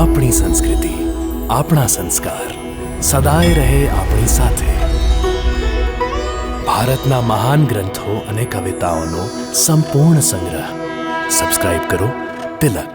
આપણી સંસ્કૃતિ, આપણા સંસ્કાર સદાય રહે આપણી સાથે. ભારતના મહાન ગ્રંથો અને કવિતાઓનો સંપૂર્ણ સંગ્રહ. સબસ્ક્રાઇબ કરો તિલક.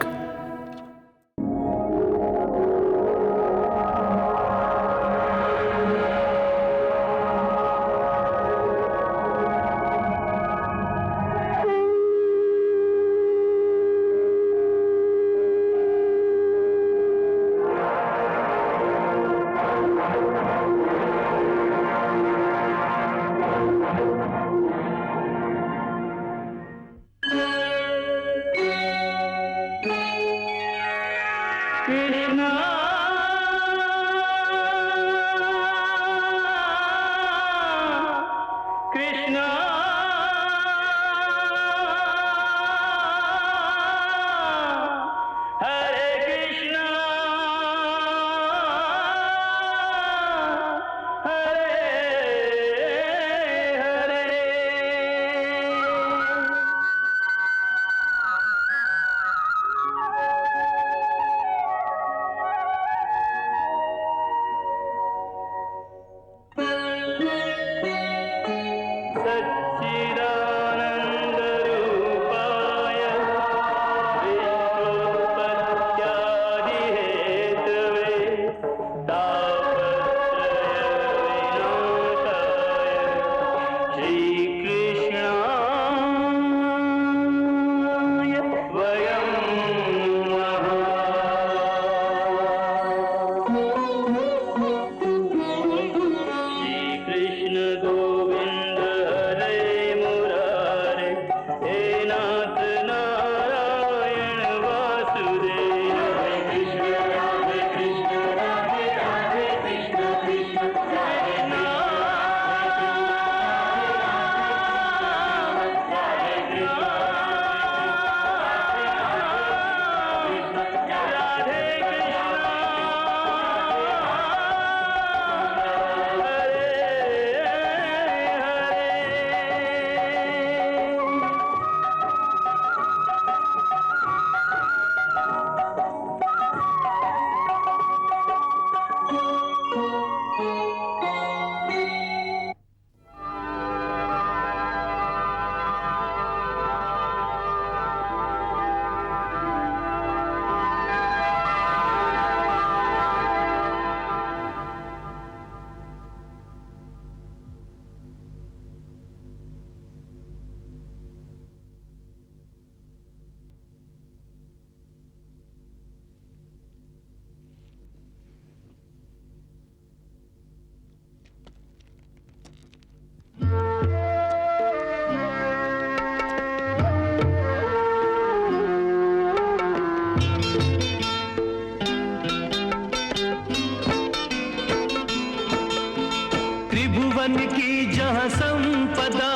त्रिभुवन की जहाँ संपदा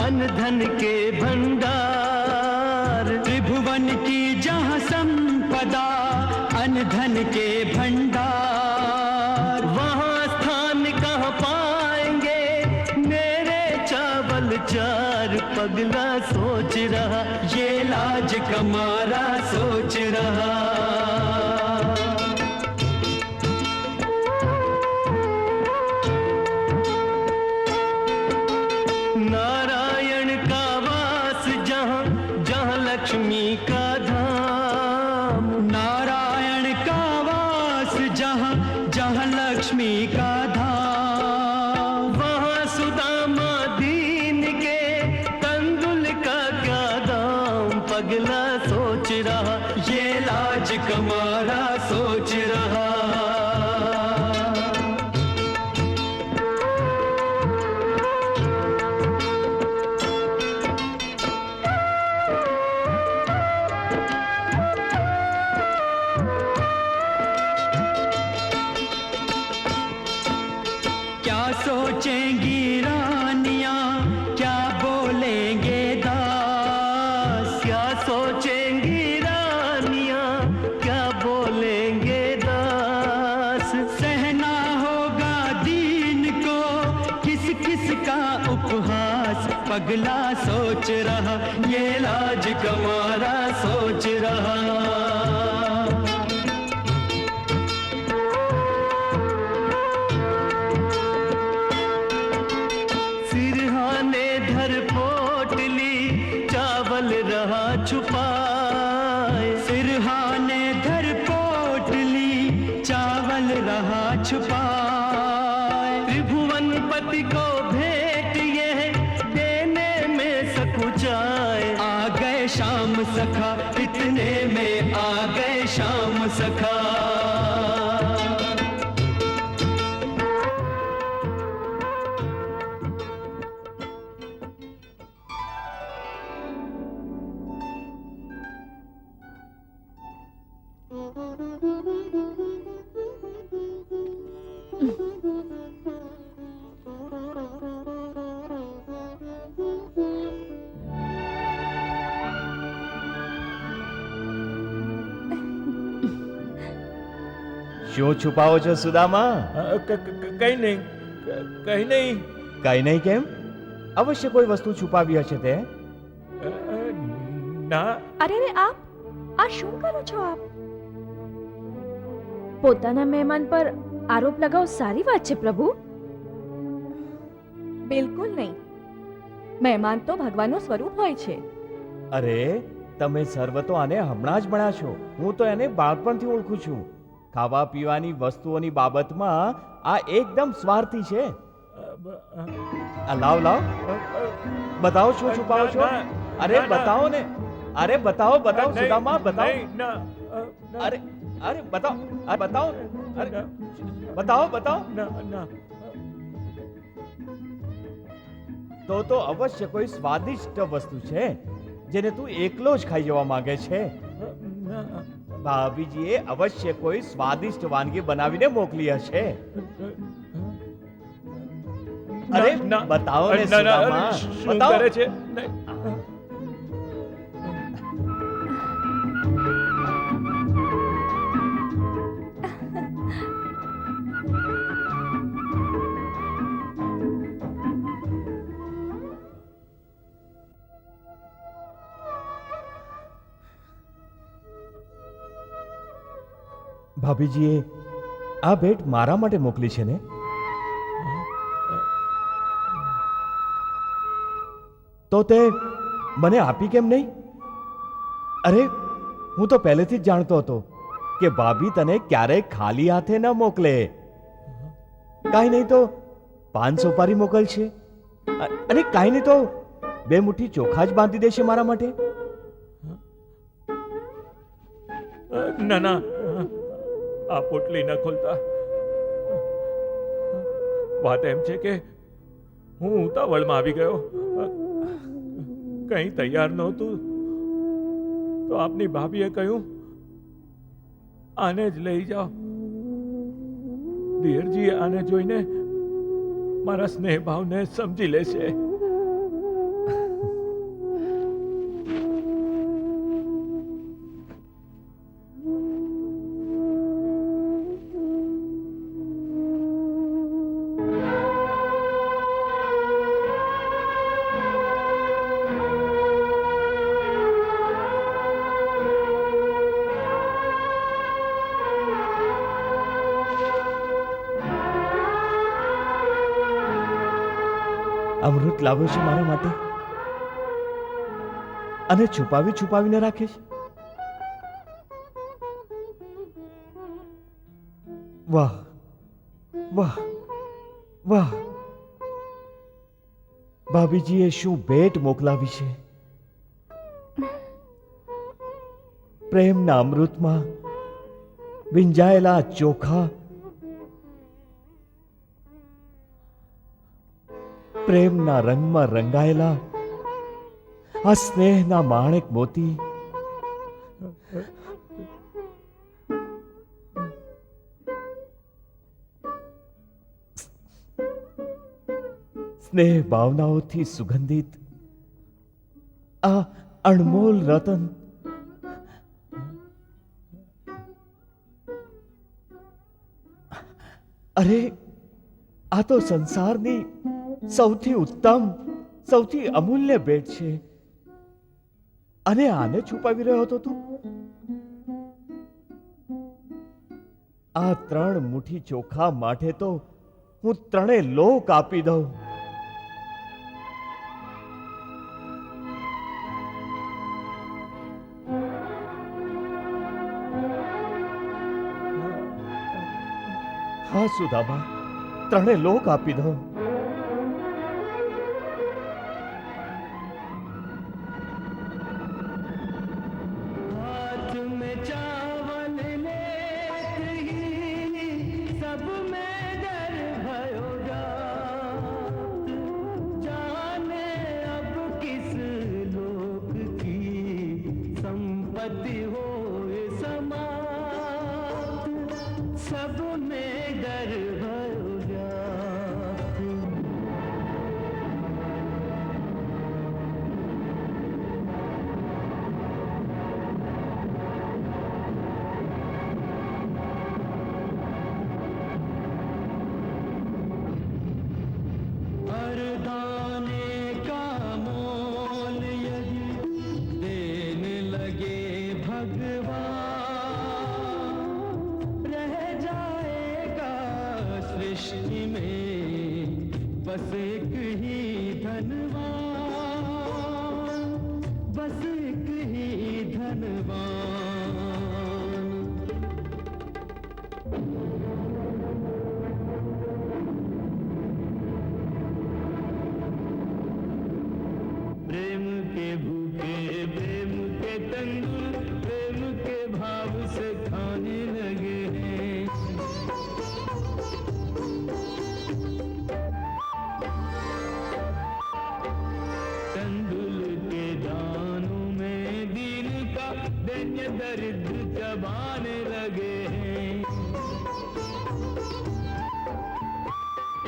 अन्न धन के भंडार, त्रिभुवन की जहाँ संपदा अन्न धन के भंडार, वहाँ स्थान कहाँ पाएंगे मेरे चावल चार. पगला सोच रहा ये लाज कमारा सोच रहा. नारायण का वास जहाँ जहाँ लक्ष्मी का धाम, नारायण का वास जहाँ जहाँ लक्ष्मी का धाम, वहाँ सुदामा दीन के तंदुल का क्या दाम. पगला सोच रहा ये लाज कमारा सोच रहा. सोचेंगी रानियां क्या बोलेंगे दास, क्या सोचेंगी रानियां क्या बोलेंगे दास. सहना होगा दीन को किस किस का उपहास. पगला सोच रहा ये लाज कमारा सोच रहा. सिरहाने धर पोटली चावल रहा छुपाए। त्रिभुवन पति को भेंट ये देने में सकुचाए। आ गए शाम सखा, इतने में आ गए शाम सखा। શું છુપાવો છો સુદામા? કઈ નહીં, કઈ નહીં. કઈ નહીં કેમ? અવશ્ય કોઈ વસ્તુ છુપાવી હશે તે. ના. અરે રે આપ આ શું કરો છો આપ? પોતાના મહેમાન પર આરોપ લગાવો સારી વાત છે પ્રભુ? બિલકુલ નહીં. મહેમાન તો ભગવાનનું સ્વરૂપ હોય છે. અરે તમે સર્વ તો આને હમણાં જ ભણ્યા છો. હું તો એને બાળપણથી ઓળખું છું. ખાવા પીવાની વસ્તુઓની બાબતમાં આ એકદમ સ્વાર્થી છે. આ લાવ લાવ, બતાવો શું છુપાવો છો? અરે બતાવો ને, અરે બતાવો બતાવો સુદામા, બતાવો. અરે અરે બતાવો, અરે બતાવો, અરે બતાવો બતાવો. તો અવશ્ય કોઈ સ્વાદિષ્ટ વસ્તુ છે જેને તું એકલો જ ખાઈ જવા માંગે છે. ભાભીજીએ અવશ્ય કોઈ સ્વાદિષ્ટ વાનગી બનાવીને મોકલી હશે. અરે બતાવો ને સુદામા, શું બતાવો. કરે છે? ભાભીજીએ આ ભેટ મારા માટે મોકલી છે ને? તો તે મને આપી કેમ નહીં? અરે હું તો પહેલેથી જ જાણતો હતો કે ભાભી તને ક્યારેય ખાલી હાથે ન મોકલે. કાંઈ નહીં તો 5 સોપારી મોકલશે, અને કાંઈ નહીં તો 2 મુઠ્ઠી ચોખા જ બાંધી દેશે મારા માટે. ના ના, આ પોટલી ન ખોલતા. વાત એમ છે કે હું ઉતાવળમાં આવી ગયો, કંઈ તૈયાર નહોતું, તો આપની ભાભીએ કહ્યું આને જ લઈ જાઓ. દિયરજી આને જોઈને મારા સ્નેહ ભાવને સમજી લેશે. અમૃત લાવ્યો છે મારા માટે, અને છુપાવી છુપાવીને રાખે છે. વાહ વાહ વાહ! ભાભીજીએ શું ભેટ મોકલાવી છે! પ્રેમના અમૃતમાં ભીંજાયેલા ચોખા, પ્રેમના રંગમાં રંગાયેલા આ સ્નેહના માણેક મોતી, સ્નેહ ભાવનાઓથી સુગંધિત આ અણમોલ રતન, અરે આ તો સંસારની સૌથી ઉત્તમ, સૌથી અમૂલ્ય ભેટ છે, અને આને છુપાવી રહ્યો હતો તું? આ 3 મુઠ્ઠી ચોખા માટે તો હું 3 લોક આપી દઉં. હા સુદામા, ત્રણે લોક આપી દો. हाथ में चावल लेत ही सब में डर भयो जात, जाने अब किस लोक की संपत्ति हो समात, सब में डर भयो जात. हर दाने का मोल यदि देने लगे भगवान, रह जाएगा सृष्टि में बस एक ही धनवान, बस एक ही धनवान. प्रेम के भूखे प्रेम के तंदुल प्रेम के भाव से खाने लगे हैं. तंदुल के दानों में दीन का दैन्य दरिद्र चबाने लगे हैं.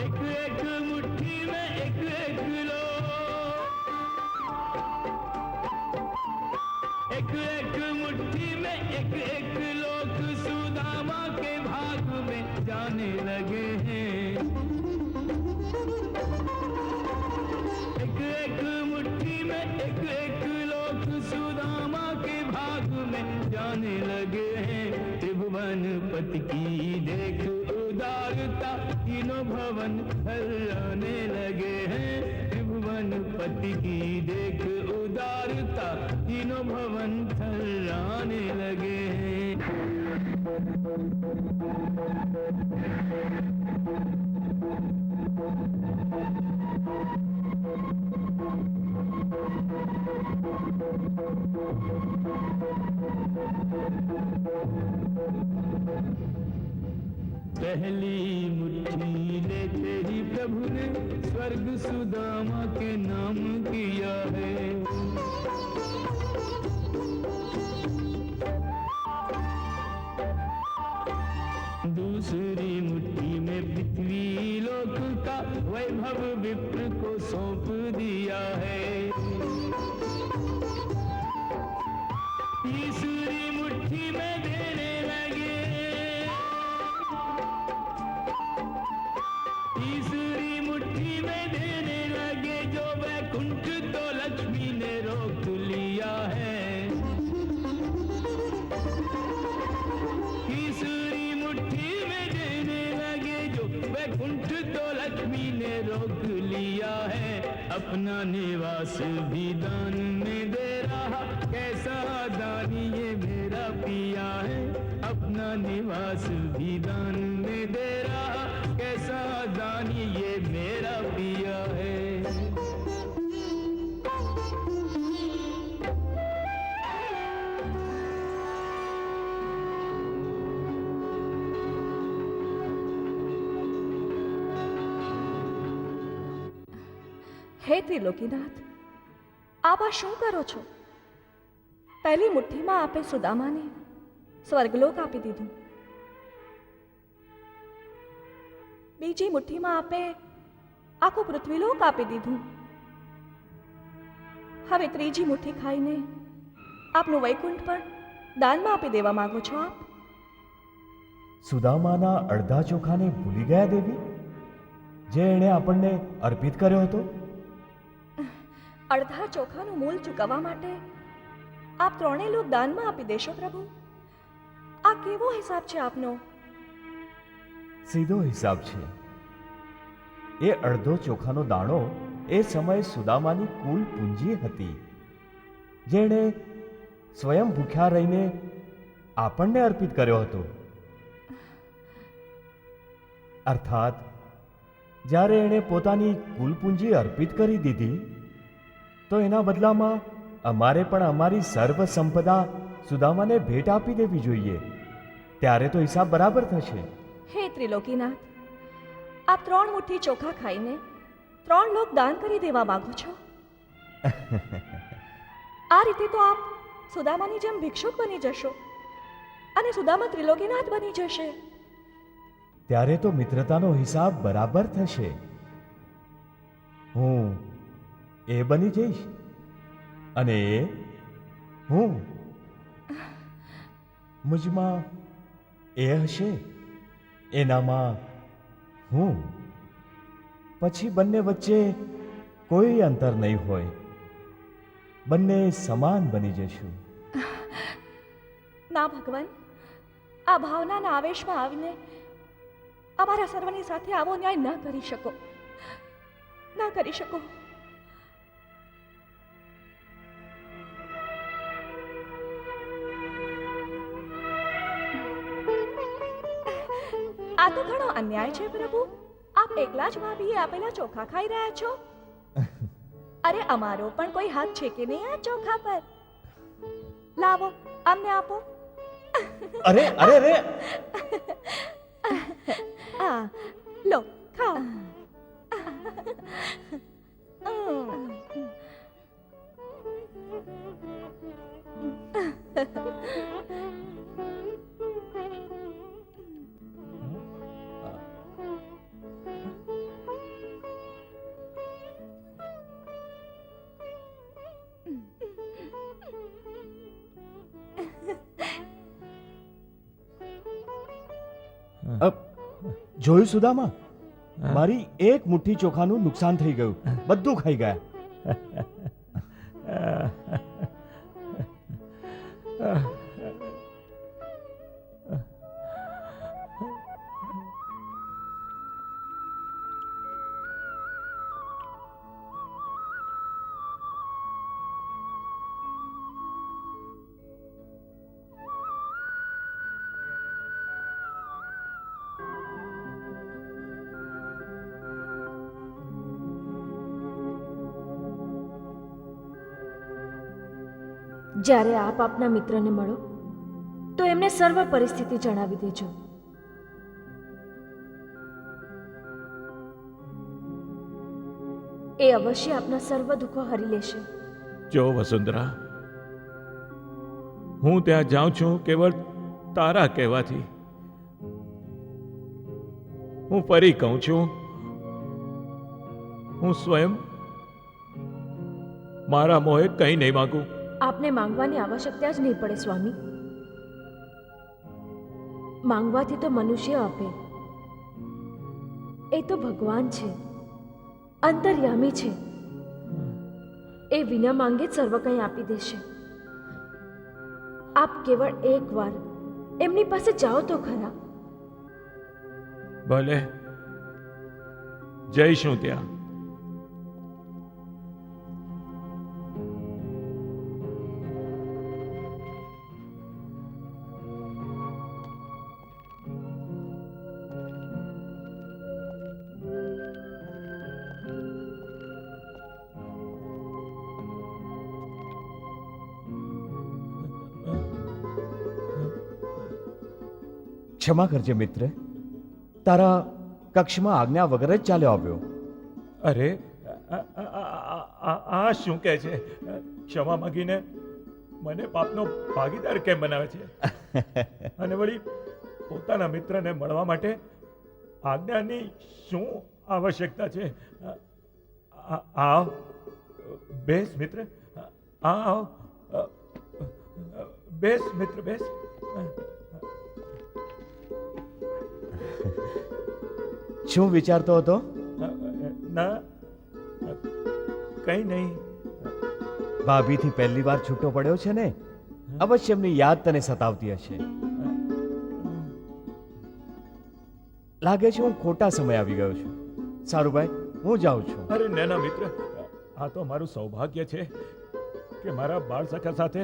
एक एक मुट्ठी में एक एक लोग, एक एक मुट्ठी में एक एक लोग सुदामा के भाग में जाने लगे हैं. एक एक मुट्ठी में एक एक लोग सुदामा के भाग में जाने लगे हैं. त्रिभुवनपति की देख उदारता तीनों भवन हर्राने लगे हैं. त्रिभुवनपति की देख उदारता तीनों भवन थर्राने लगे हैं. पहली मुट्ठी लेते ही प्रभु ने स्वर्ग सुदामा के नाम किया है. दूसरी मुट्ठी में पृथ्वी लोक का वैभव विप्र को सौंप दिया है. तीसरी मुट्ठी में देने लगे, तीसरी मुट्ठी में देने लगे जो वैकुंठ तो लक्ष्मी ने रोक लिया है. तीसरी मुट्ठी में देने लगे जो वैकुंठ तो लक्ष्मी ने रोक लिया है. अपना निवास भी दान में दे रहा, कैसा दानी ये मेरा पिया है. अपना निवास भी दान में दे रहा, कैसा दानी ये मेरा पिया है. હે ત્રિલોકીનાથ, આપ આ શું કરો છો? પહેલી મુઠ્ઠીમાં આપે સુદામાને સ્વર્ગલોક આપી દીધું, બીજી મુઠ્ઠીમાં આપે આખું પૃથ્વીલોક આપી દીધું, હવે ત્રીજી મુઠ્ઠી ખાઈને આપનું વૈકુંઠ પણ દાનમાં આપી દેવા માંગો છો આપ? સુદામાના અડધા ચોખાને ભૂલી ગયા દેવી, જે એણે આપણને અર્પિત કર્યો હતો? અડધા ચોખાનું મૂલ ચૂકવવા માટે આપ ત્રણેય લોક દાનમાં આપી દેશો પ્રભુ? આ કેવો હિસાબ છે આપનો? સીધો હિસાબ છે. એ અડધો ચોખાનો દાણો એ સમયે સુદામાની કુલ પૂંજી હતી, જેણે સ્વયં ભૂખ્યા રહીને આપણને અર્પિત કર્યો હતો. અર્થાત જ્યારે એણે પોતાની કુલ પૂંજી અર્પિત કરી દીધી તો એના બદલામાં અમારે પણ અમારી સર્વ સંપદા સુદામાને ભેટ આપી દેવી જોઈએ. ત્યારે તો હિસાબ બરાબર થશે. હે ત્રિલોકીનાથ, આપ 3 મુઠ્ઠી ચોખા ખાઈને 3 લોક દાન કરી દેવા માંગો છો. આ રીતે તો આપ સુદામાની જેમ ભિક્ષુક બની જશો અને સુદામા ત્રિલોકીનાથ બની જશે. ત્યારે તો મિત્રતાનો હિસાબ બરાબર થશે. હું એ બની જઈશ અને એ હું. મુજમાં એ હશે, એનામાં હું. પછી બંને વચ્ચે કોઈ અંતર નહીં હોય. બંને સમાન બની જશું. ના ભગવાન, આ ભાવનાના આવેશમાં આવીને અમારા સર્વની સાથે આવો ન્યાય ન કરી શકો, ન કરી શકો. આ તો ઘણો અન્યાય છે પ્રભુ. આપ એકલા જ ભાભીએ આપેલા ચોખા ખાઈ રહ્યા છો. અરે અમારો પણ કોઈ હાથ છે કે નહીં આ ચોખા પર? લાવો, અમને આપો. અરે અરે અરે, આ લો, ખાઓ. જોયું સુદામા, મારી એક મુઠ્ઠી ચોખાનું નુકસાન થઈ ગયું. બધું ખાઈ ગયા. જ્યારે આપ આપના મિત્રને મળો તો એમને સર્વ પરિસ્થિતિ જણાવી દેજો. એ અવશ્ય આપના સર્વ દુઃખો હરી લેશે. જો વસુંધરા, હું ત્યાં જાઉં છું કેવળ તારા કહેવાથી. હું ફરી કહું છું, હું સ્વયં મારા મોહે કંઈ નહીં માંગુ. આપને માંગવાની આવશ્યકતા જ નહીં પડે સ્વામી. માંગવાથી તો મનુષ્ય આપે. એ તો ભગવાન છે, અંતર્યામી છે. એ વિના માંગે જ સર્વ કંઈ આપી દેશે. આપ કેવળ એકવાર એમની પાસે જાઓ તો ખરા. ભલે, જઈશું ત્યાં. ક્ષમા કરજે મિત્ર, તારા કક્ષમાં આજ્ઞા વગર જ ચાલ્યો આવ્યો. અરે, આ શું કહે છે? ક્ષમા માંગીને મને પાપનો ભાગીદાર કેમ બનાવે છે? અને વળી પોતાના મિત્રને મળવા માટે આજ્ઞાની શું આવશ્યકતા છે? આવ, બેસ મિત્ર, આવ, બેસ મિત્ર, બેસ. શું વિચારતો હતો? ના, કંઈ નહીં. ભાભીથી પહેલી વાર છૂટો પડ્યો છે ને, અવશ્ય એમની યાદ તને સતાવતી હશે. લાગે છે હું ખોટા સમય આવી ગયો છું. સારું ભાઈ, હું જાઉં છું. અરે નાના મિત્ર, આ તો મારું સૌભાગ્ય છે કે મારા બાળ સખા સાથે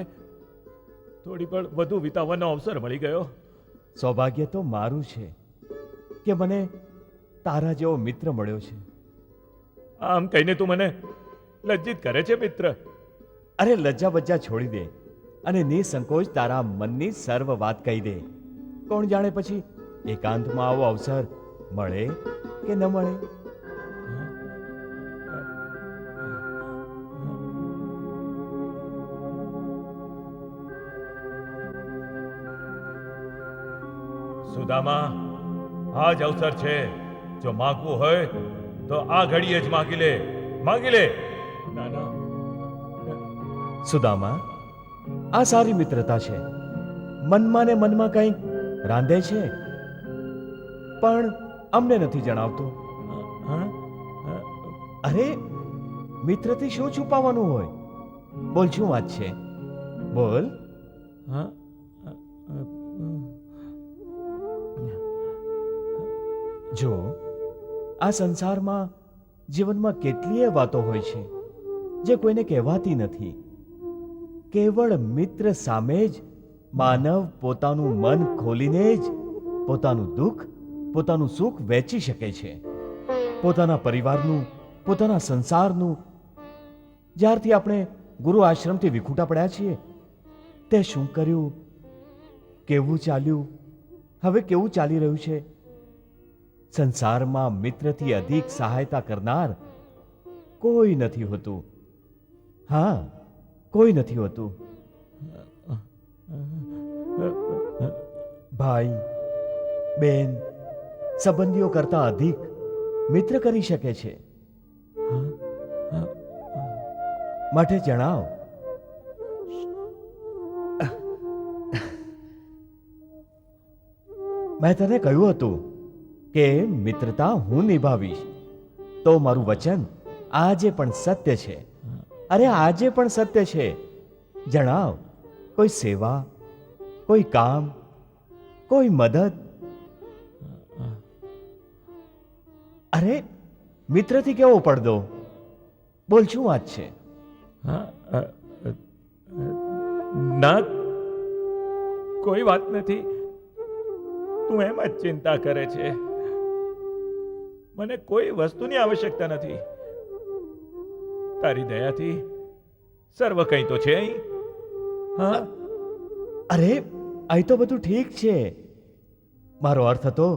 થોડી પણ વધુ વિતાવવાનો અવસર મળી ગયો. સૌભાગ્ય તો મારું છે કે મને તારા જેવો મિત્ર મળ્યો છે. આમ કહીને તું મને લજ્જિત કરે છે મિત્ર. અરે લજ્જા બજ્જા છોડી દે અને નિસંકોચ તારા મનની સર્વ વાત કહી દે. કોણ જાણે પછી એકાંતમાં આવો અવસર મળે કે ન મળે. સુદામા, આ જ અવસર છે. જો માગવું હોય તો આ ઘડીએ જ માગી લે, માગી લે. ના ના, સુદામા, આ સારી મિત્રતા છે. મનમાં ને મનમાં કંઈક રાંધે છે પણ અમને નથી જણાવતો. હા? અરે મિત્રથી શું છુપાવવાનું હોય? બોલ, શું વાત છે? બોલ. હા? જો આ સંસારમાં જીવનમાં કેટલીય વાતો હોય છે જે કોઈને કહેવાતી નથી. કેવળ મિત્ર સામે જ માનવ પોતાનું મન ખોલીને જ પોતાનું દુઃખ, પોતાનું સુખ વહેંચી શકે છે. પોતાના પરિવારનું, પોતાના સંસારનું. જ્યારથી આપણે ગુરુ આશ્રમથી વિખૂટા પડ્યા છીએ તે શું કર્યું, કેવું ચાલ્યું, હવે કેવું ચાલી રહ્યું છે. સંસારમાં મિત્રથી અધિક સહાયતા કરનાર કોઈ નથી હોતું. હા, કોઈ નથી હોતું. ભાઈ, બેન, સંબંધીઓ કરતા અધિક મિત્ર કરી શકે છે. માટે જણાવ, મેં તને કહ્યું હતું કે મિત્રતા હું નિભાવીશ. તો મારું વચન આજે પણ સત્ય છે. અરે આજે પણ સત્ય છે. જણાવ, કોઈ સેવા, કોઈ કામ, કોઈ મદદ. અરે મિત્રથી કેવો પડદો? બોલ, શું વાત છે? ના, કોઈ વાત નથી. તું એમ જ ચિંતા કરે છે. મને કોઈ વસ્તુની આવશ્યકતા નથી. તારી દયાથી સર્વ કંઈ તો છે અહીં. હા? અરે અહીં તો બધું ઠીક છે. મારો અર્થ હતો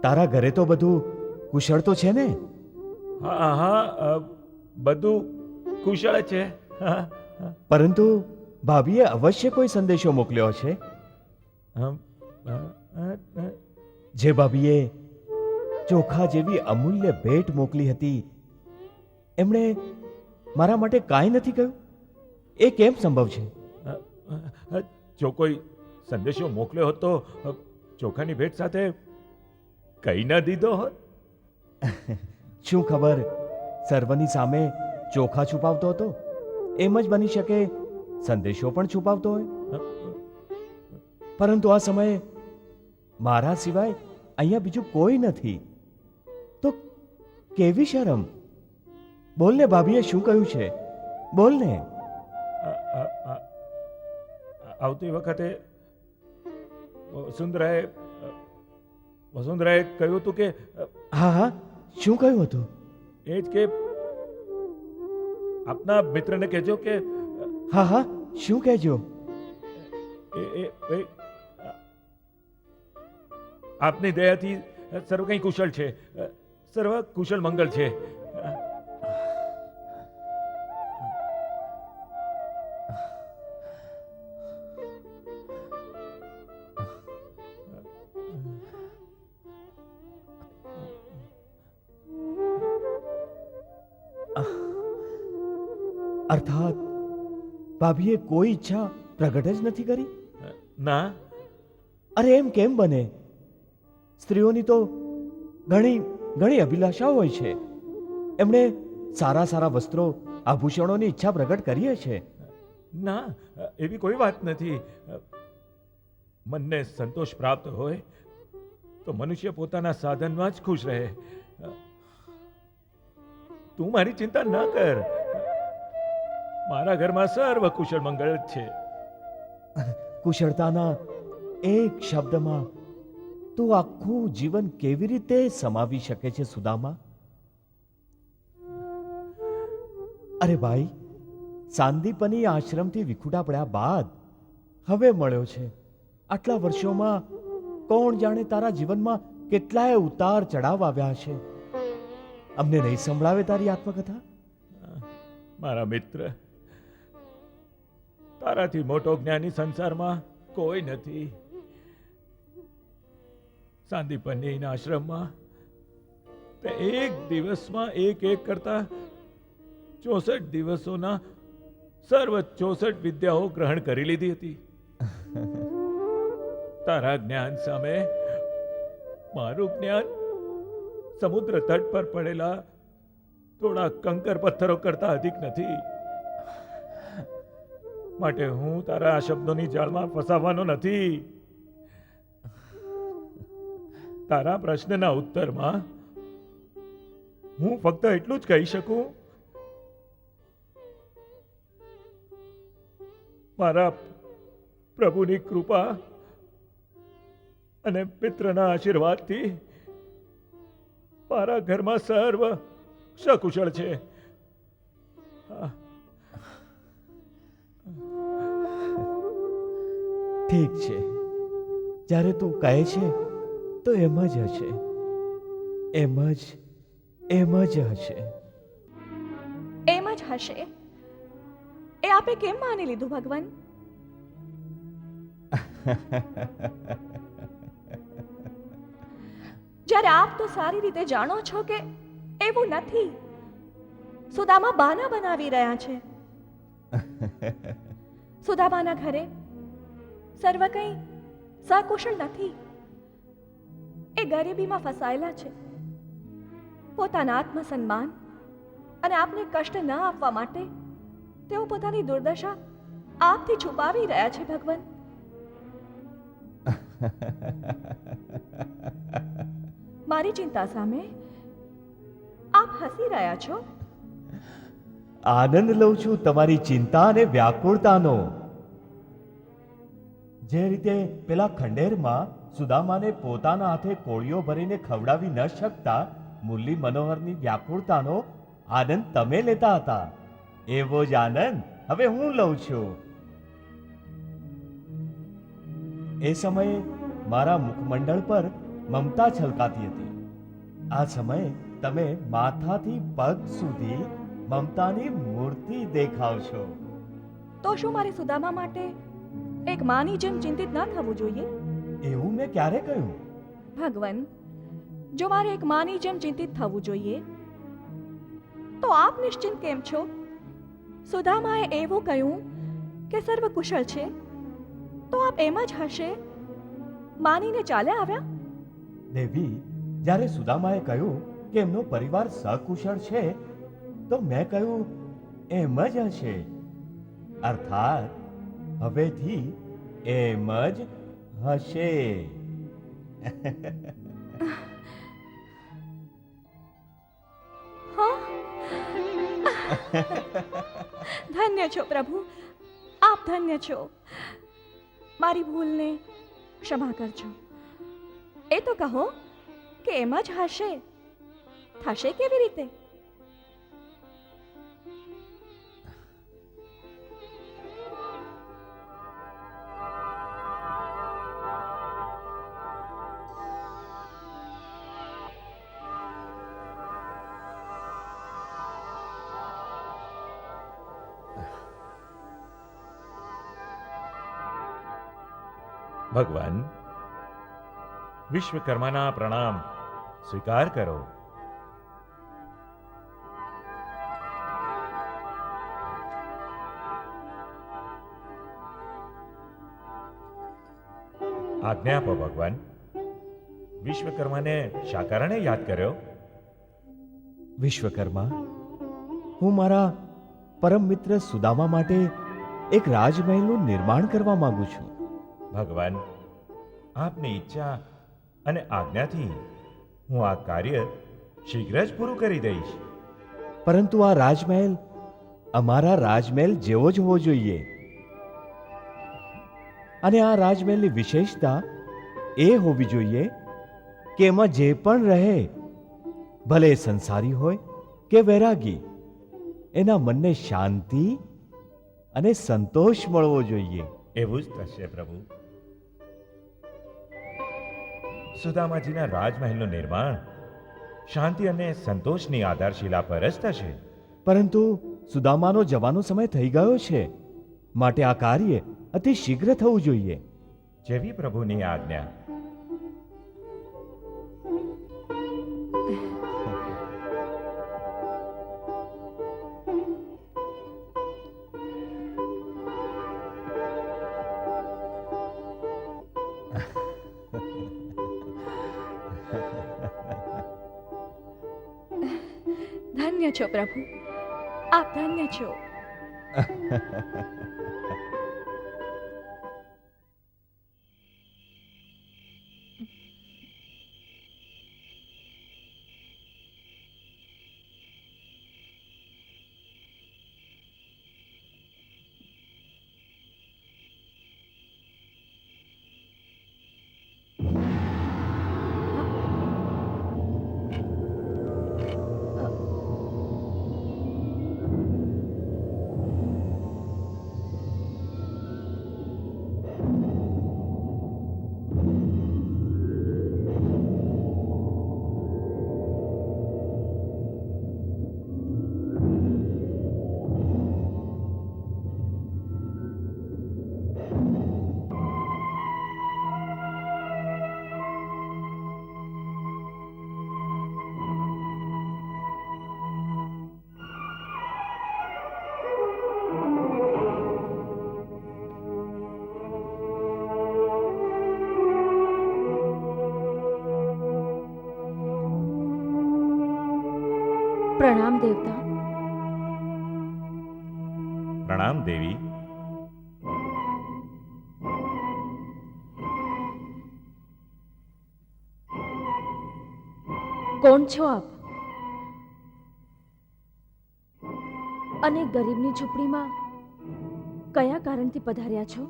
તારા ઘરે તો બધું કુશળ તો છે ને? હા હા, બધું કુશળ છે. હા, પરંતુ ભાભીએ અવશ્ય કોઈ સંદેશો મોકલ્યો છે. જે ભાભીએ ચોખા જેવી અમૂલ્ય ભેટ મોકલી હતી એમણે મારા માટે કાંઈ નથી કહ્યું. એ કેમ સંભવ છે? જો કોઈ સંદેશો મોકલ્યો હોત તો ચોખાની ભેટ સાથે કહી ન દીધો હોત. શું ખબર સર્વની સામે ચોખા છુપાવતો હતો? એમ જ બની શકે સંદેશો પણ છુપાવતો હોય. પરંતુ આ સમયે મારા સિવાય અહીંયા બીજું કોઈ નથી તો કેવી શરમ? બોલને, ભાભીએ શું કહ્યું છે? બોલને. આવતી વખતે વસુંધરાએ કહ્યું હતું કે હા હા, શું કહ્યું હતું? એ જ કે આપના મિત્રને કહેજો કે હા હા, શું કહેજો? એ આપની દયાથી સર્વ કંઈ કુશળ છે. સર્વ કુશળ મંગળ છે. અર્થાત ભાભીએ કોઈ ઈચ્છા પ્રગટ જ નથી કરી? ના. અરે એમ કેમ બને? સ્ત્રીઓની તો ઘણી ઘણી અભિલાષાઓ હોય છે. એમણે સારા સારા વસ્ત્રો, આભૂષણોની ઈચ્છા પ્રગટ કરી છે. ના, એવી કોઈ વાત નથી. મનને સંતોષ પ્રાપ્ત હોય તો મનુષ્ય પોતાના સાધનમાં જ ખુશ રહે. તું મારી ચિંતા ન કર. મારા ઘરમાં સર્વ કુશળ મંગળ છે. કુશળતાના એક શબ્દમાં તું આખું જીવન કેવી રીતે સમાવી શકે છે સુદામા? અરે ભાઈ, સાંદીપની આશ્રમથી વિખુટા પડ્યા બાદ હવે મળ્યો છે. આટલા વર્ષોમાં કોણ જાણે તારા જીવનમાં કેટલાય ઉતાર ચડાવ આવ્યા હશે. અમને નહીં સંભળાવે તારી આત્મકથા? મારા મિત્ર, તારાથી મોટો જ્ઞાની સંસારમાં કોઈ નથી. સાંદીપનીના આશ્રમમાં તે એક દિવસમાં એક કરતા 64 દિવસોના સર્વ 64 વિદ્યાઓ ગ્રહણ કરી લીધી હતી. તારા જ્ઞાન સામે મારું જ્ઞાન સમુદ્ર તટ પર પડેલા થોડા કંકર પથ્થરો કરતા અધિક નથી. માટે હું તારા આ શબ્દોની જાળમાં ફસાવાનો નથી. તારા પ્રશ્નના ઉત્તરમાં હું ફક્ત એટલું જ કહી શકું, મારા પ્રભુની કૃપા અને પિત્રના આશીર્વાદથી મારા ઘરમાં સર્વ સકુશળ છે. ઠીક છે, જ્યારે તું કહે છે તો એમ જ હશે, એમ જ હશે. એમ જ હશે એ આપે કેમ માની લીધું ભગવાન? જ્યારે આપ તો સારી રીતે જાણો છો કે એવું નથી. સુદામા બાના બનાવી રહ્યા છે. સુદામાના ઘરે સર્વ કંઈ સકુશળ નથી. એ ગરીબીમાં ફસાયેલા છે. પોતાના આત્મસન્માન અને આપને કષ્ટ ન આપવા માટે તેઓ પોતાની દુર્દશા આપથી છુપાવી રહ્યા છે ભગવાન. મારી ચિંતા સામે આપ હસી રહ્યા છો. આનંદ લઉં છું તમારી ચિંતા અને વ્યાકુળતાનો. જે રીતે પેલા ખંડેરમાં સુદામાને પોતાના હાથે કોળીઓ ભરીને ખવડાવી ન શકતા મુરલી મનોહરની વ્યાકુળતાનો આનંદ તમે લેતા હતા, એવો જ આનંદ હવે હું લઉં છું. એ સમયે મારા મુખમંડળ પર મમતા છલકાતી હતી. આ સમયે તમે માથાથી પગ સુધી મમતાની મૂર્તિ દેખાવ છો. તો શું મારે સુદામા માટે એક માની જેમ ચિંતિત ન થવું જોઈએ? એવું મેં ક્યારે કહ્યું? ભગવાન, જો મારે એક માની જેમ ચિંતિત થવું જોઈએ તો આપ નિશ્ચિંત કેમ છો? સુદામાએ એવું કહ્યું કે સર્વ કુશળ છે, તો આપ એમ જ હશે માનીને ચાલ્યા આવ્યા? દેવી, જ્યારે સુદામાએ કહ્યું કે એમનો પરિવાર સકુશળ છે તો મેં કહ્યું એમ જ હશે. અર્થાત હવેથી એમ જ હશે. ધન્ય છો પ્રભુ, આપ ધન્ય છો. મારી ભૂલને ક્ષમા કરજો. એ તો કહો કે એમ જ હશે, થશે કેવી રીતે? ભગવાન, વિશ્વકર્માના પ્રણામ સ્વીકાર કરો. આજ્ઞા આપો ભગવાન. વિશ્વકર્માને શા કારણે યાદ કર્યો? વિશ્વકર્મા, હું મારા પરમ મિત્ર સુદામા માટે એક રાજમહેલનું નિર્માણ કરવા માંગુ છું. ભગવાન, આપની ઈચ્છા અને આજ્ઞાથી હું આ કાર્ય શીઘ્ર જ પૂરું કરી દઈશ. પરંતુ આ રાજમહેલ અમારા રાજમહેલ જેવો જ હોવો જોઈએ. અને આ રાજમહેલની વિશેષતા એ હોવી જોઈએ કે એમાં જે પણ રહે, ભલે એ સંસારી હોય કે વૈરાગી, એના મનને શાંતિ અને સંતોષ મળવો જોઈએ. એવું જ થશે પ્રભુ. સુદામાજીના રાજમહેલનું નિર્માણ શાંતિ અને સંતોષની આધારશિલા પર જ થશે. પરંતુ સુદામાનો જવાનો સમય થઈ ગયો છે, માટે આ કાર્ય અતિ શીઘ્ર થવું જોઈએ. જેવી પ્રભુની આજ્ઞા. ધન્ય છો પ્રભુ, આપ ધન્ય છો. પ્રણામ દેવતા. પ્રણામ દેવી. કોણ છો આપ? અને ગરીબની ઝૂંપડીમાં કયા કારણથી પધાર્યા છો?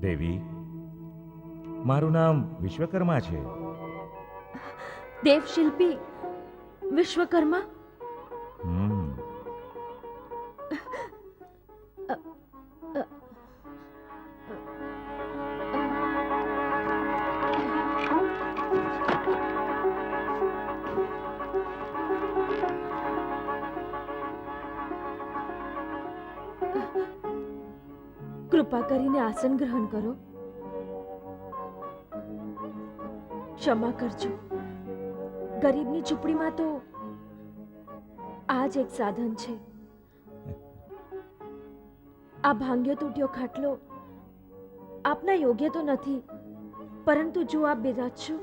દેવી, મારું નામ વિશ્વકર્મા છે. દેવશિલ્પી વિશ્વકર્મા? હમ. કૃપા કરીને આસન ગ્રહણ કરો. ક્ષમા કરજો, ગરીબની ઝૂંપડીમાં તો આ જ એક સાધન છે. આ ભાંગ્યો તૂટ્યો ખાટલો આપના યોગ્ય તો નથી, પરંતુ જો આપ બિરાજશો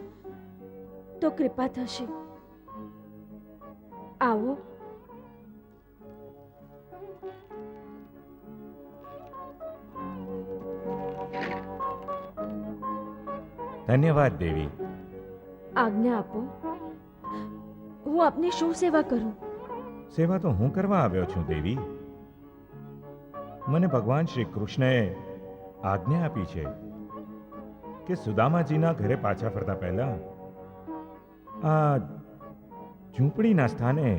તો કૃપા થશે. આવો. ધન્યવાદ દેવી. આજ્ઞા આપો, હું આપની શું સેવા કરું? સેવા તો હું કરવા આવ્યો છું દેવી. મને ભગવાન શ્રી કૃષ્ણએ આજ્ઞા આપી છે કે સુદામાજીના ઘરે પાછા ફરતા પહેલા આ ઝૂંપડીના સ્થાને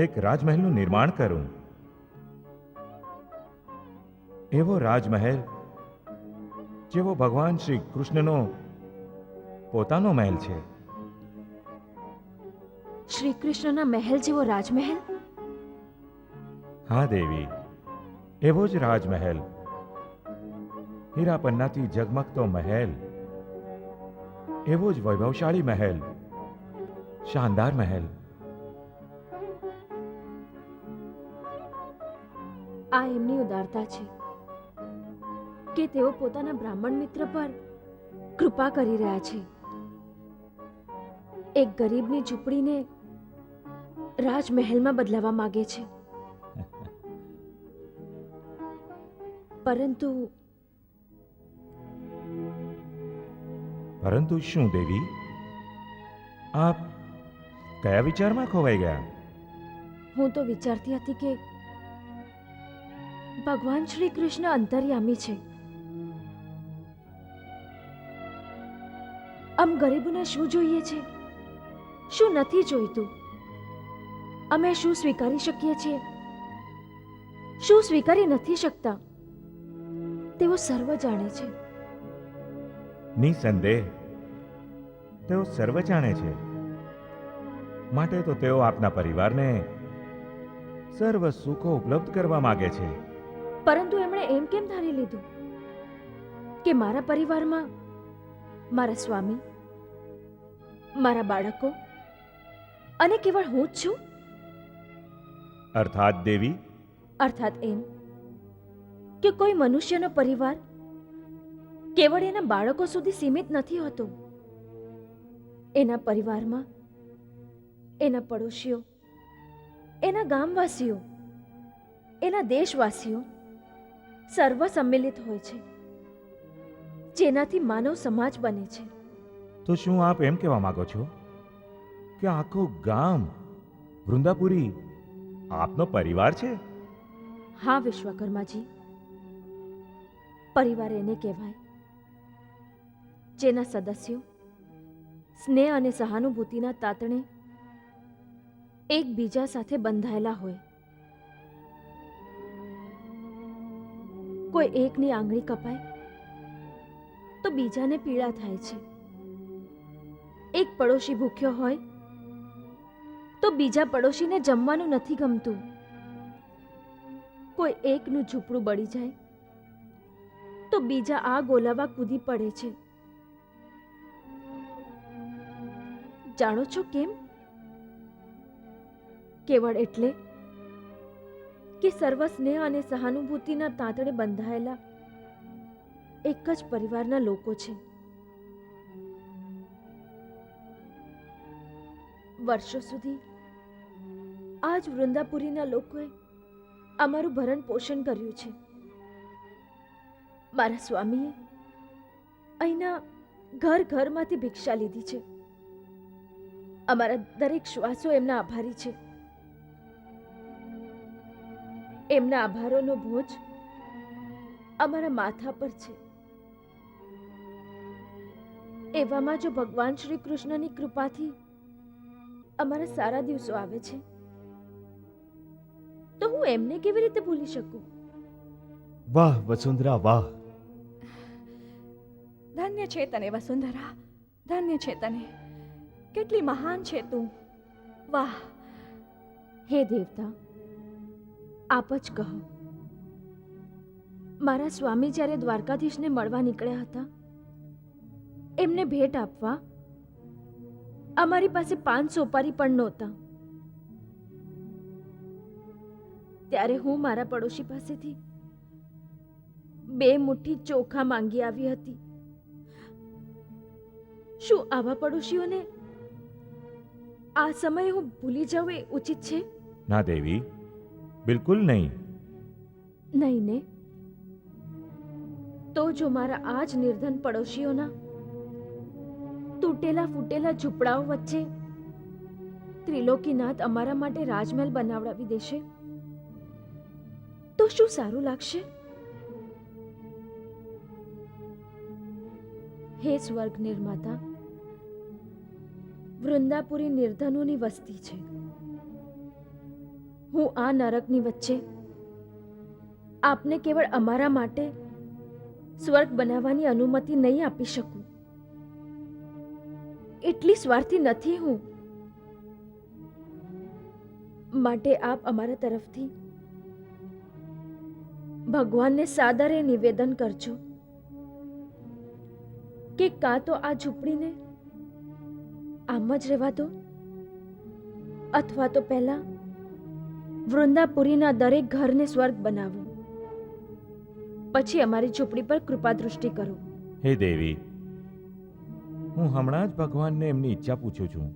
એક રાજમહેલનું નિર્માણ કરું. એવો રાજમહેલ જેવો ભગવાન શ્રી કૃષ્ણનો પોતાનો મહેલ છે. શ્રી કૃષ્ણના મહેલ જેવો રાજમહેલ? હા દેવી, એવો જ રાજમહેલ. હીરા પન્નાથી ઝગમગતો મહેલ, એવો જ વૈભવશાળી મહેલ, શાનદાર મહેલ. આ એમની ઉદારતા છે કે તેઓ પોતાના બ્રાહ્મણ મિત્ર પર કૃપા કરી રહ્યા છે. એક ગરીબની ઝૂંપડીને રાજમહેલમાં બદલાવા માંગે છે. પરંતુ શું દેવી, આપ કયા વિચારમાં ખોવાઈ ગયા? હું તો વિચારતી હતી કે ભગવાન શ્રી કૃષ્ણ અંતર્યામી છે આમ ગરીબોને શું જોઈએ છે, શું નથી જોઈતું, અમે શું સ્વીકારી શકીએ છીએ, શું સ્વીકારી નથી શકતા, તેઓ સર્વ જાણે છે. નિસંદેહ તેઓ સર્વ જાણે છે. માટે તો તેઓ આપના પરિવારને સર્વ સુખો ઉપલબ્ધ કરવા માંગે છે. પરંતુ એમણે એમ કેમ ધારી લીધું કે મારા પરિવારમાં મારા સ્વામી, મારા બાળકો અને કેવળ હું જ છું? અર્થાત દેવી, અર્થાત એમ કે કોઈ મનુષ્યનો પરિવાર કેવળ એના બાળકો સુધી સીમિત નથી હોતો. એના પરિવારમાં એના પડોશીઓ, એના ગામવાસીઓ, એના દેશવાસીઓ સર્વ સંમિલિત હોય છે, જેનાથી માનવ સમાજ બને છે. તો શું આપ એમ કહેવા માંગો છો કે આખું ગામ વૃંદાપુરી આપનો પરિવાર છે? હા વિશ્વકર્માજી, પરિવાર એને કહેવાય જેના સદસ્યો સ્નેહ અને સહાનુભૂતિના તાતણે એકબીજા સાથે બંધાયેલા હોય. કોઈ એકની આંગળી કપાય તો બીજાને પીડા થાય છે. એક પડોશી ભૂખ્યો હોય તો બીજા પડોશીને જમવાનું નથી ગમતું. કોઈ એકનું ઝૂંપડું બળી જાય તો બીજા આગ ઓલાવવા કૂદી પડે છે. જાણો છો કેમ? કેવળ એટલે કે સર્વ સ્નેહ અને સહાનુભૂતિના તાંતણે બંધાયેલા એક જ પરિવારના લોકો છે. વર્ષો સુધી આજ વૃંદાપુરીના લોકોએ અમારું ભરણ પોષણ કર્યું છે. મારા સ્વામીએ અહીંના ઘર ઘરમાંથી ભિક્ષા લીધી છે. અમારા દરેક શ્વાસો એમના આભારી છે. એમના આભારોનો બોજ અમારા માથા પર છે. એવામાં જો ભગવાન શ્રી કૃષ્ણની કૃપાથી અમારા સારા દિવસો આવે છે તો હું એમને કેવી રીતે ભૂલી શકું? વાહ વસુંધરા, વાહ! ધન્ય છે તને વસુંધરા, ધન્ય છે તને. કેટલી મહાન છે તું. વાહ! હે દેવતા, આપ જ કહો. મારા સ્વામી જ્યારે દ્વારકાધીશને મળવા નીકળ્યા હતા, એમને ભેટ આપવા અમારી પાસે 5 સોપારી પણ નહોતા. ત્યારે હું મારા પડોશી પાસેથી 2 મુઠ્ઠી ચોખા માંગી આવી હતી. શું આવા પડોશીઓને આ સમયે હું ભૂલી જાઉં એ ઉચિત છે? ના દેવી, બિલકુલ નહીં. નહીં ને? તો જો મારા આ જ નિર્ધન પડોશીઓના તૂટેલા ફૂટેલા ઝૂંપડાઓ વચ્ચે ત્રિલોકીનાથ અમારા માટે રાજમહેલ બનાવડાવી દેશે તો શું સારું લાગશે? હે સ્વર્ગ નિર્માતા, વૃંદાપુરી નિર્ધનોની વસ્તી છે. હું આ નરકની વચ્ચે આપને કેવળ અમારા માટે સ્વર્ગ બનાવવાની અનુમતિ નહીં આપી શકું. એટલી સ્વાર્થી નથી હું. માટે આપ અમારા તરફથી ભગવાનને સાદરે નિવેદન કરજો કે કાં તો આ ઝૂંપડીને આમ જ રહેવા દો, અથવા તો પહેલા વૃંદાપુરીના દરેક ઘરને સ્વર્ગ બનાવો, પછી અમારી ઝૂંપડી પર કૃપા દૃષ્ટિ કરો. હે દેવી, હું હમણાં જ ભગવાનને એમની ઈચ્છા પૂછું છું.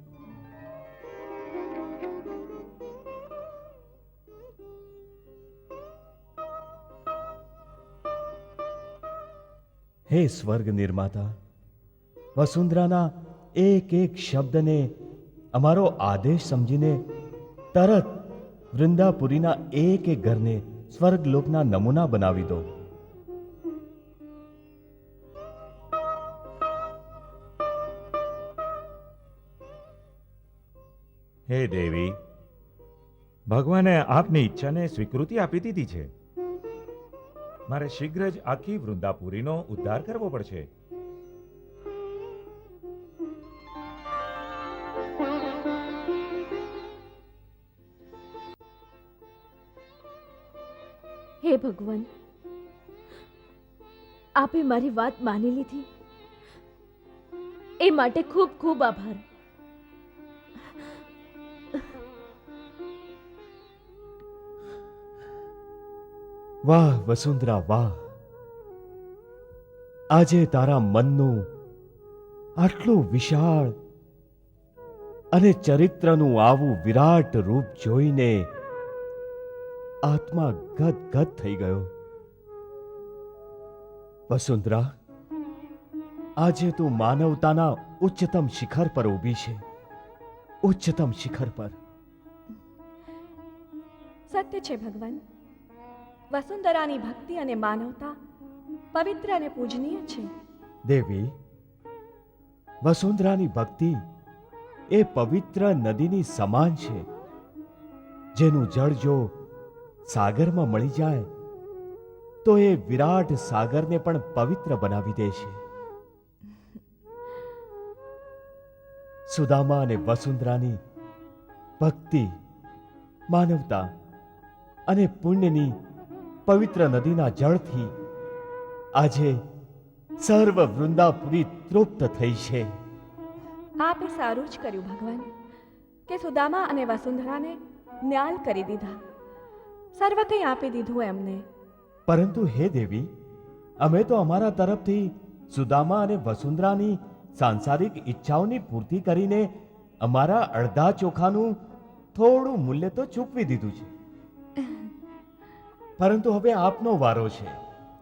હે સ્વર્ગ નિર્માતા, વસુંધરાના એક એક શબ્દને અમારો આદેશ સમજીને તરત વૃંદાપુરીના એક એક ઘરને સ્વર્ગલોકના નમૂના બનાવી દો. હે દેવી, ભગવાને આપની ઈચ્છાને સ્વીકૃતિ આપી દીધી છે. મારે શીઘ્ર જ આખી વૃંદાપુરીનો ઉદ્ધાર કરવો પડશે. હે ભગવાન, આપે મારી વાત માની લીધી એ માટે ખૂબ ખૂબ આભાર. વાહ વસુંધરા વાહ, આજે તારા મનનું આટલું વિશાળ અને ચરિત્રનું આવું વિરાટ રૂપ જોઈને આત્મા ગદગદ થઈ ગયો. વસુંધરા, આજે તું માનવતાના ઉચ્ચતમ શિખર પર ઊભી છે, ઉચ્ચતમ શિખર પર. સત્ય છે ભગવાન, વસુંધરાની ભક્તિ અને માનવતા પવિત્ર અને પૂજનીય છે. દેવી, વસુંધરાની ભક્તિ એ પવિત્ર નદીની સમાન છે, જેનું જળ જો સાગરમાં મળી જાય તો એ વિરાટ સાગરને પણ પવિત્ર બનાવી દે છે. સુદામા અને વસુંધરાની ભક્તિ, માનવતા અને પુણ્યની પવિત્ર નદીના જળથી આજે સર્વ વૃંદાપુરી તૃપ્ત થઈ છે. આપે સારું જ કર્યું ભગવાન કે સુદામા અને વસુંધરાને ન્યાલ કરી દીધા. સર્વ કંઈ આપી દીધું એમને. પરંતુ હે દેવી, અમે તો અમારા તરફથી સુદામા અને વસુંધરાની સાંસારિક ઈચ્છાઓની પૂર્તિ કરીને અમારા અડધા ચોખાનું થોડું મૂલ્ય તો ચૂકવી દીધું છે. પરંતુ હવે આપનો વારો છે.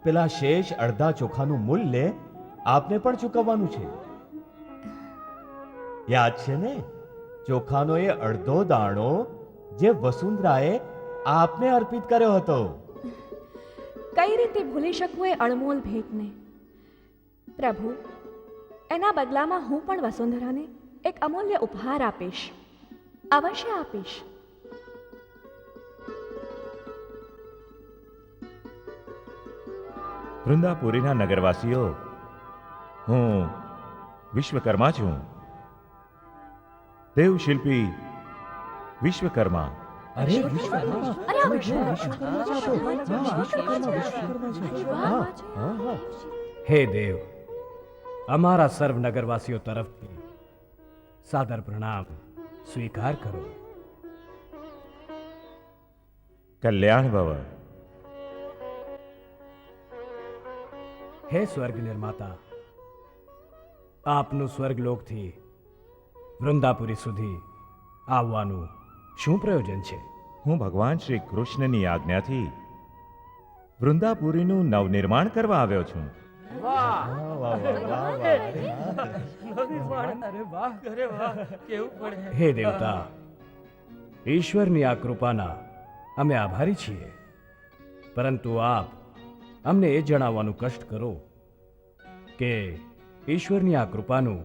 પેલા શેષ અડધા ચોખાનું મૂલ્ય આપને પણ ચૂકવવાનું છે. યાદ છે ને, ચોખાનો એ અડધો દાણો જે વસુંધરાએ આપને અર્પિત કર્યો હતો. કઈ રીતે ભૂલી શકું એ અણમોલ ભેટને? પ્રભુ, એના બદલામાં હું પણ વસુંધરાને એક અમૂલ્ય ઉપહાર આપીશ, અવશ્ય આપીશ. વૃંદાપુરીના નગરવાસીઓ, હું વિશ્વકર્મા છું, દેવશિલ્પી વિશ્વકર્મા. અરે વિશ્વકર્મા! હે દેવ, અમારા સર્વ નગરવાસીઓ તરફથી સાદર પ્રણામ સ્વીકાર કરો. કલ્યાણ ભવ. હે સ્વર્ગ નિર્માતા, આપનું સ્વર્ગલોકથી વૃંદાપુરી સુધી આવવાનું શું પ્રયોજન છે? હું ભગવાન શ્રી કૃષ્ણની આજ્ઞાથી વૃંદાપુરીનું નવનિર્માણ કરવા આવ્યો છું. હે દેવતા, ઈશ્વરની આ કૃપાના અમે આભારી છીએ, પરંતુ આપ અમને એ જણાવવાનું કષ્ટ કરો કે ઈશ્વરની આ કૃપાનું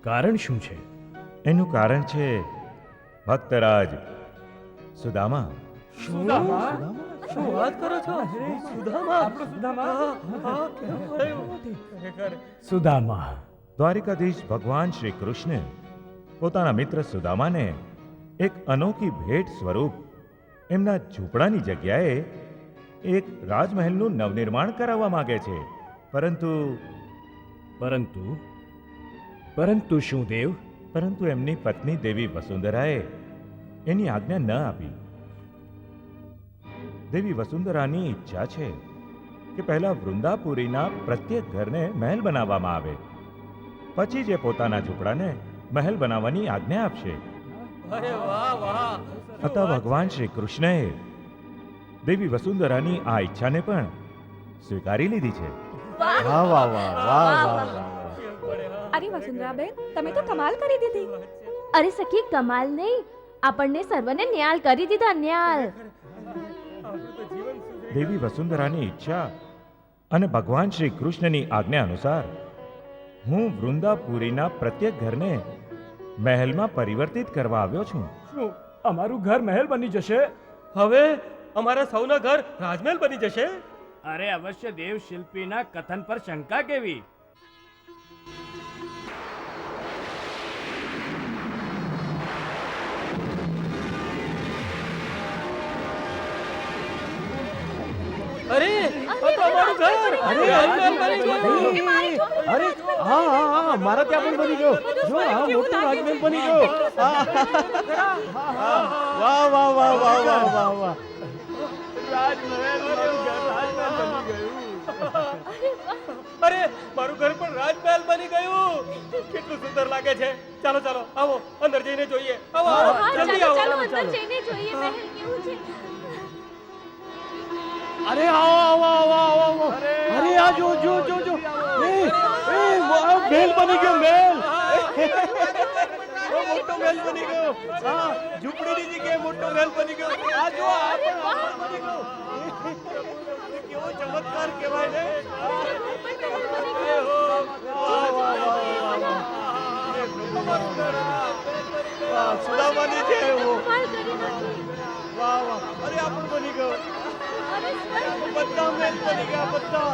કારણ શું છે? એનું કારણ છે ભક્તરાજ સુદામા. સુદામા? દ્વારિકાધીશ ભગવાન શ્રી કૃષ્ણ પોતાના મિત્ર સુદામાને એક અનોખી ભેટ સ્વરૂપ એમના ઝૂંપડાની જગ્યાએ એક રાજમહેલનું નવનિર્માણ કરાવવા માંગે છે. પરંતુ શું દેવ? પરંતુ એમની પત્ની દેવી વસુંધરાએ એની આજ્ઞા ન આપી. દેવી વસુંધરાની ઈચ્છા છે કે પહેલા વૃંદાપુરીના પ્રત્યેક ઘરને મહેલ બનાવવામાં આવે, પછી જે પોતાના ઝૂંપડાને મહેલ બનાવવાની આજ્ઞા આપશે. અત ભગવાન શ્રી કૃષ્ણએ દેવી વસુંધરાની આ ઈચ્છાને પણ સ્વીકારી લીધી છે. વાહ વાહ વાહ વાહ વાહ! અરે વસુંધરાબેન, તમે તો કમાલ કરી દીધી. અરે સખી, કમાલ નહીં, આપણને સર્વને ન્યાલ કરી દીધા, ન્યાલ. દેવી વસુંધરાની ઈચ્છા અને ભગવાન શ્રી કૃષ્ણની આજ્ઞા અનુસાર હું વૃંદાપુરીના પ્રત્યેક ઘરને મહેલમાં પરિવર્તિત કરવા આવ્યો છું. શું અમારું ઘર મહેલ બની જશે? હવે અમારા સૌના ઘર રાજમહેલ બની જશે. અરે અવશ્ય દેવ શિલ્પીના કથન પર શંકા કેવી? અરે આ તો અમારું ઘર રાજમહેલ બની ગયું. અરે હા હા હા મારા ત્યાં પણ બની ગયો. જો આ મોટો રાજમહેલ બની ગયો. હા, વાહ વાહ વાહ વાહ વાહ વાહ વાહ. અરે મારું ઘર પણ રાજમહેલ બની ગયું. કેટલું સુંદર લાગે છે. ચાલો ચાલો આવો અંદર જઈને જોઈએ. આવો આવો જલ્દી આવો. અંદર જઈને જોઈએ મહેલ કેવું છે. અરે આવો આવો આવો આવો આવો. અરે આ જો જો જો જો. એ વાહ, મહેલ બની ગયો મહેલ. મોટો મહેલ બની ગયો. હા ઝૂંપડીની જગ્યાએ મોટો મહેલ બની ગયો. આ જો આ પણ આ પણ બની ગયો. કેવો ચમત્કાર કહેવાય ને. વાહ વાહ વાહ વાહ. સુદામાની છે એવો. કમાલ કરી નાખી. વાહ વાહ. અરે આ પણ બની ગયો. અરે સ્વર્ગ બધા મહેલ બની ગયા બધા.